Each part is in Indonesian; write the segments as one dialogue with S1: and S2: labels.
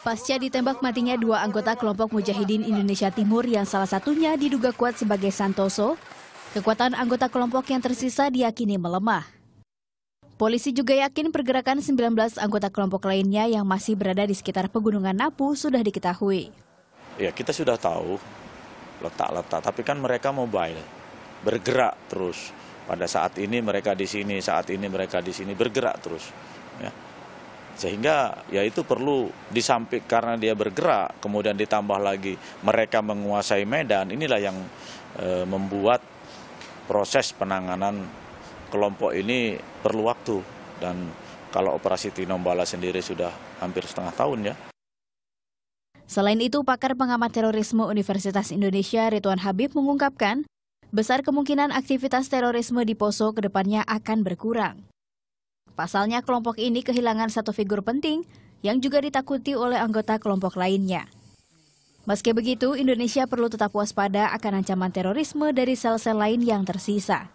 S1: Pasca ditembak matinya dua anggota kelompok Mujahidin Indonesia Timur yang salah satunya diduga kuat sebagai Santoso, kekuatan anggota kelompok yang tersisa diyakini melemah. Polisi juga yakin pergerakan 19 anggota kelompok lainnya yang masih berada di sekitar pegunungan Napu sudah diketahui.
S2: Ya, kita sudah tahu letak-letak, tapi kan mereka mobile, bergerak terus. Pada saat ini mereka di sini, saat ini mereka di sini, bergerak terus. Ya. Sehingga ya itu perlu disamping karena dia bergerak, kemudian ditambah lagi mereka menguasai medan, inilah yang membuat proses penanganan kelompok ini perlu waktu. Dan kalau operasi Tinombala sendiri sudah hampir setengah tahun ya.
S1: Selain itu, pakar pengamat terorisme Universitas Indonesia Ridwan Habib mengungkapkan, besar kemungkinan aktivitas terorisme di Poso kedepannya akan berkurang. Pasalnya kelompok ini kehilangan satu figur penting yang juga ditakuti oleh anggota kelompok lainnya. Meski begitu, Indonesia perlu tetap waspada akan ancaman terorisme dari sel-sel lain yang tersisa.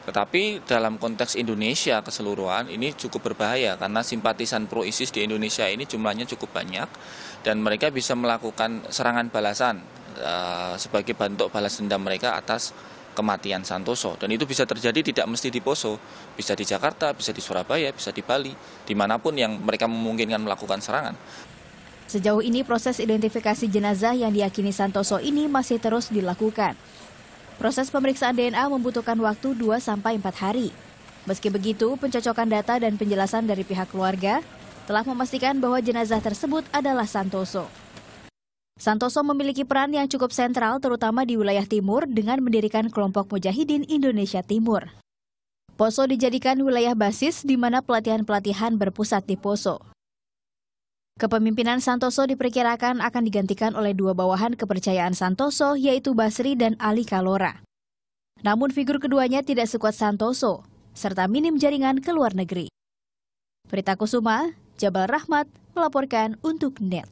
S3: Tetapi dalam konteks Indonesia keseluruhan ini cukup berbahaya karena simpatisan pro-ISIS di Indonesia ini jumlahnya cukup banyak dan mereka bisa melakukan serangan balasan sebagai bentuk balas dendam mereka atas kematian Santoso. Dan itu bisa terjadi tidak mesti di Poso, bisa di Jakarta, bisa di Surabaya, bisa di Bali, dimanapun yang mereka memungkinkan melakukan serangan.
S1: Sejauh ini proses identifikasi jenazah yang diyakini Santoso ini masih terus dilakukan. Proses pemeriksaan DNA membutuhkan waktu 2-4 hari. Meski begitu, pencocokan data dan penjelasan dari pihak keluarga telah memastikan bahwa jenazah tersebut adalah Santoso. Santoso memiliki peran yang cukup sentral terutama di wilayah timur dengan mendirikan kelompok Mujahidin Indonesia Timur. Poso dijadikan wilayah basis di mana pelatihan-pelatihan berpusat di Poso. Kepemimpinan Santoso diperkirakan akan digantikan oleh dua bawahan kepercayaan Santoso yaitu Basri dan Ali Kalora. Namun figur keduanya tidak sekuat Santoso, serta minim jaringan ke luar negeri. Prita Kusuma, Jabal Rahmat, melaporkan untuk NET.